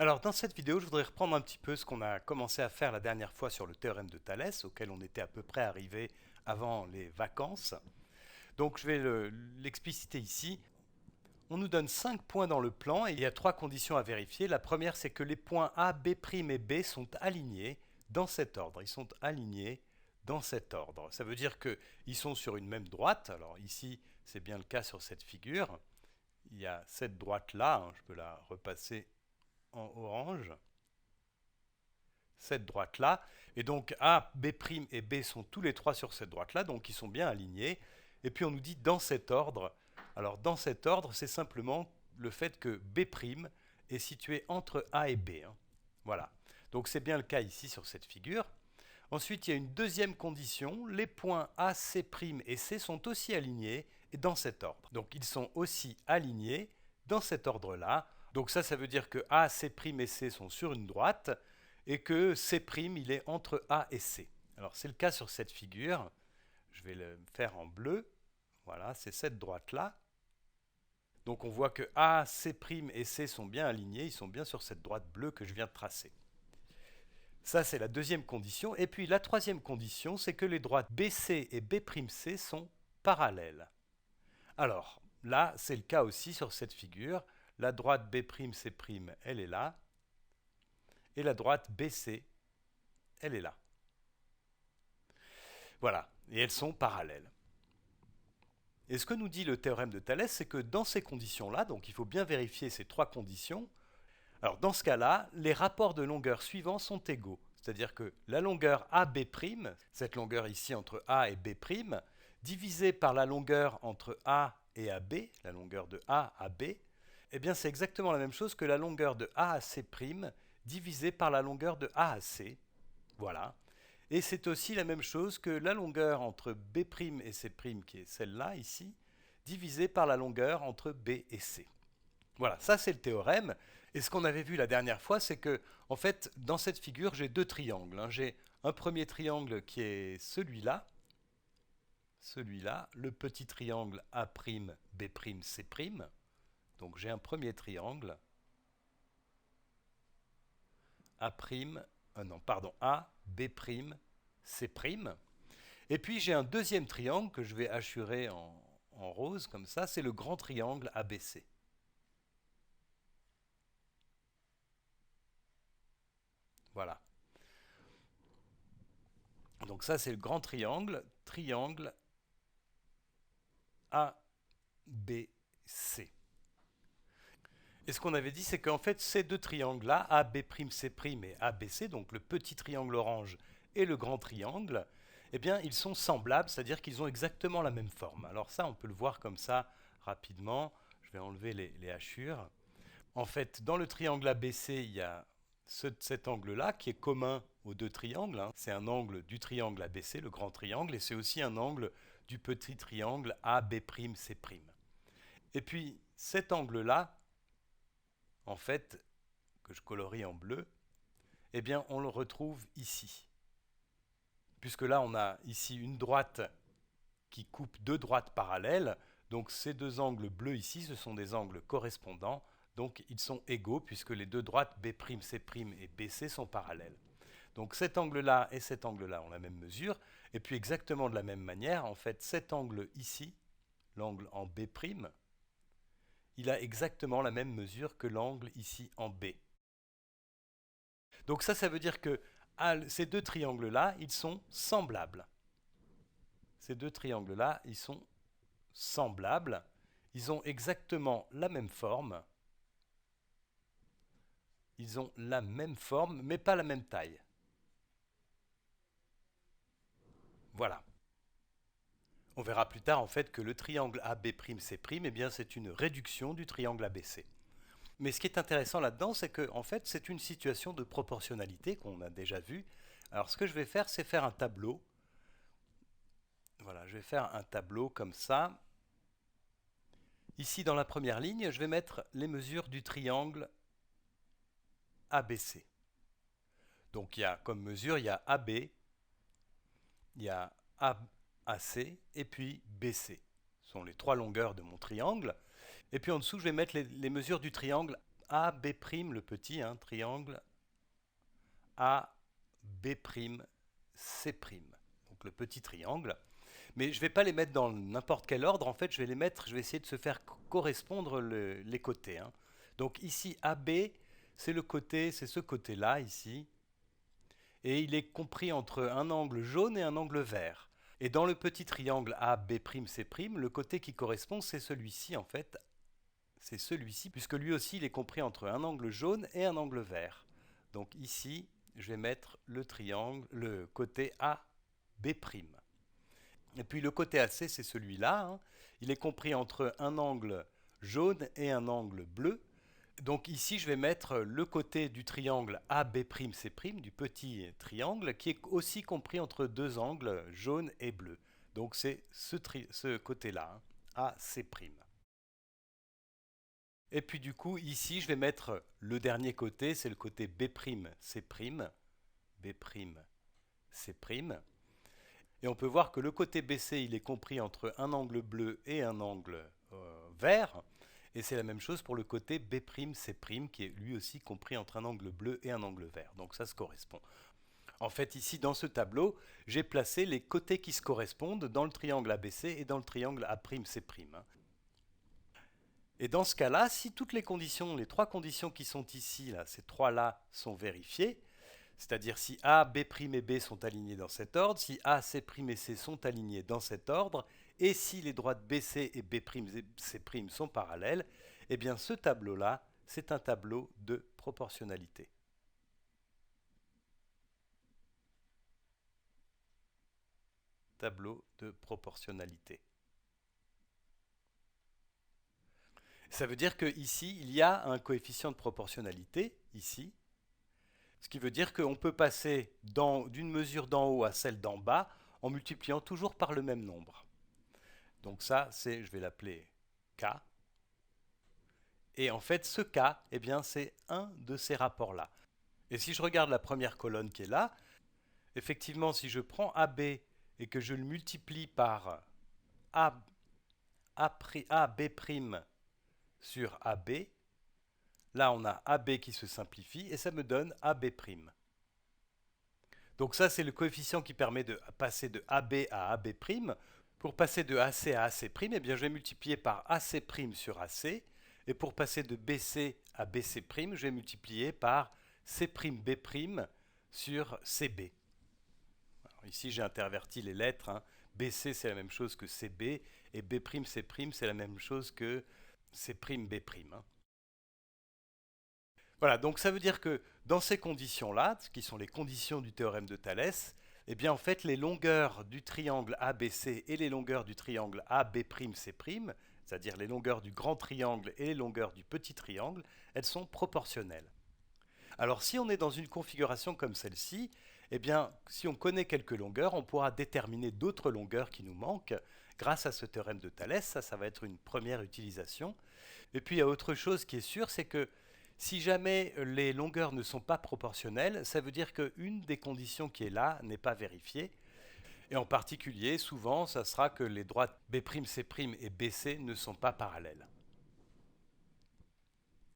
Alors dans cette vidéo, je voudrais reprendre un petit peu ce qu'on a commencé à faire la dernière fois sur le théorème de Thalès, auquel on était à peu près arrivé avant les vacances. Donc je vais l'expliciter ici. On nous donne 5 points dans le plan et il y a 3 conditions à vérifier. La première, c'est que les points A, B' et B sont alignés dans cet ordre. Ils sont alignés dans cet ordre. Ça veut dire qu'ils sont sur une même droite. Alors ici, c'est bien le cas sur cette figure. Il y a cette droite-là, hein, je peux la repasser en orange, cette droite-là. Et donc A, B' et B sont tous les trois sur cette droite-là, donc ils sont bien alignés. Et puis on nous dit dans cet ordre. Alors dans cet ordre, c'est simplement le fait que B' est situé entre A et B, hein. Voilà. Donc c'est bien le cas ici sur cette figure. Ensuite, il y a une deuxième condition. Les points A, C' et C sont aussi alignés dans cet ordre. Donc ils sont aussi alignés dans cet ordre-là. Donc ça veut dire que A, C' et C sont sur une droite et que C', il est entre A et C. Alors c'est le cas sur cette figure. Je vais le faire en bleu. Voilà, c'est cette droite-là. Donc on voit que A, C' et C sont bien alignés, ils sont bien sur cette droite bleue que je viens de tracer. Ça, c'est la deuxième condition. Et puis la troisième condition, c'est que les droites BC et B'C sont parallèles. Alors, là, c'est le cas aussi sur cette figure. La droite B'C', elle est là. Et la droite BC, elle est là. Voilà. Et elles sont parallèles. Et ce que nous dit le théorème de Thalès, c'est que dans ces conditions-là, donc il faut bien vérifier ces trois conditions, alors dans ce cas-là, les rapports de longueur suivants sont égaux. C'est-à-dire que la longueur AB', cette longueur ici entre A et B', divisée par la longueur entre A et AB, la longueur de A à B, eh bien c'est exactement la même chose que la longueur de A à C' divisée par la longueur de A à C. Voilà. Et c'est aussi la même chose que la longueur entre B' et C', qui est celle-là ici, divisée par la longueur entre B et C. Voilà, ça c'est le théorème. Et ce qu'on avait vu la dernière fois, c'est que, en fait, dans cette figure, j'ai deux triangles, hein. J'ai un premier triangle qui est celui-là, le petit triangle A', B', C'. Donc j'ai un premier triangle A', non, pardon, A, B', C'. Et puis j'ai un deuxième triangle que je vais hachurer en rose, comme ça, c'est le grand triangle ABC. Voilà. Donc ça, c'est le grand triangle, triangle A, B, C. Et ce qu'on avait dit, c'est qu'en fait, ces deux triangles-là, A, B', C' et A, B, C, donc le petit triangle orange et le grand triangle, eh bien, ils sont semblables, c'est-à-dire qu'ils ont exactement la même forme. Alors ça, on peut le voir comme ça rapidement. Je vais enlever les hachures. En fait, dans le triangle ABC, il y a cet angle-là qui est commun aux deux triangles, hein. C'est un angle du triangle ABC, le grand triangle, et c'est aussi un angle du petit triangle AB', C'. Et puis cet angle-là, en fait, que je colorie en bleu, eh bien on le retrouve ici. Puisque là, on a ici une droite qui coupe deux droites parallèles, donc ces deux angles bleus ici, ce sont des angles correspondants, donc ils sont égaux puisque les deux droites B', C' et BC sont parallèles. Donc cet angle-là et cet angle-là ont la même mesure, et puis exactement de la même manière, en fait, cet angle ici, l'angle en B', il a exactement la même mesure que l'angle ici en B. Donc ça veut dire que ces deux triangles-là, ils sont semblables. Ces deux triangles-là, ils sont semblables. Ils ont exactement la même forme. Ils ont la même forme, mais pas la même taille. Voilà. On verra plus tard en fait que le triangle AB', eh bien c'est une réduction du triangle ABC. Mais ce qui est intéressant là-dedans, c'est que en fait, c'est une situation de proportionnalité qu'on a déjà vue. Alors ce que je vais faire, c'est faire un tableau. Voilà, je vais faire un tableau comme ça. Ici, dans la première ligne, je vais mettre les mesures du triangle ABC. Donc il y a comme mesure, il y a AB, il y a AAC et puis BC. Ce sont les trois longueurs de mon triangle. Et puis en dessous, je vais mettre les mesures du triangle AB', le petit triangle AB', C'. Donc le petit triangle. Mais je ne vais pas les mettre dans n'importe quel ordre. En fait, je vais essayer de se faire correspondre les côtés. Donc ici, AB, c'est ce côté-là, ici. Et il est compris entre un angle jaune et un angle vert. Et dans le petit triangle AB', C', le côté qui correspond, c'est celui-ci, en fait. C'est celui-ci, puisque lui aussi, il est compris entre un angle jaune et un angle vert. Donc ici, je vais mettre le côté AB'. Et puis le côté AC, c'est celui-là. Il est compris entre un angle jaune et un angle bleu. Donc ici, je vais mettre le côté du triangle AB', C', du petit triangle, qui est aussi compris entre deux angles jaune et bleu. Donc c'est ce côté-là, AC'. Et puis du coup, ici, je vais mettre le dernier côté, c'est le côté B'C', B'C'. Et on peut voir que le côté BC, il est compris entre un angle bleu et un angle vert. Et c'est la même chose pour le côté B'C', qui est lui aussi compris entre un angle bleu et un angle vert. Donc ça se correspond. En fait, ici, dans ce tableau, j'ai placé les côtés qui se correspondent dans le triangle ABC et dans le triangle A'C'. Et dans ce cas-là, si toutes les trois conditions qui sont ici, là, ces trois-là, sont vérifiées, c'est-à-dire si A, B' et B sont alignés dans cet ordre, si A, C' et C sont alignés dans cet ordre, et si les droites BC et B' et C' sont parallèles, eh bien ce tableau-là, c'est un tableau de proportionnalité. Tableau de proportionnalité. Ça veut dire qu'ici, il y a un coefficient de proportionnalité, ici, ce qui veut dire qu'on peut passer d'une mesure d'en haut à celle d'en bas en multipliant toujours par le même nombre. Donc ça, je vais l'appeler K. Et en fait, ce K, eh bien, c'est un de ces rapports-là. Et si je regarde la première colonne qui est là, effectivement, si je prends AB et que je le multiplie par AB' sur AB, là, on a AB qui se simplifie et ça me donne AB'. Donc ça, c'est le coefficient qui permet de passer de AB à AB'. Pour passer de AC à AC', eh bien, je vais multiplier par AC' sur AC. Et pour passer de BC à BC', je vais multiplier par C'B' sur CB. Alors ici, j'ai interverti les lettres. BC, c'est la même chose que CB. Et B'C', c'est la même chose que C'B'. Voilà, donc ça veut dire que dans ces conditions-là, qui sont les conditions du théorème de Thalès, eh bien en fait les longueurs du triangle ABC et les longueurs du triangle AB'C', c'est-à-dire les longueurs du grand triangle et les longueurs du petit triangle, elles sont proportionnelles. Alors si on est dans une configuration comme celle-ci, eh bien si on connaît quelques longueurs, on pourra déterminer d'autres longueurs qui nous manquent grâce à ce théorème de Thalès. Ça va être une première utilisation. Et puis il y a autre chose qui est sûre, c'est que si jamais les longueurs ne sont pas proportionnelles, ça veut dire qu'une des conditions qui est là n'est pas vérifiée. Et en particulier, souvent, ça sera que les droites B'C' et BC ne sont pas parallèles.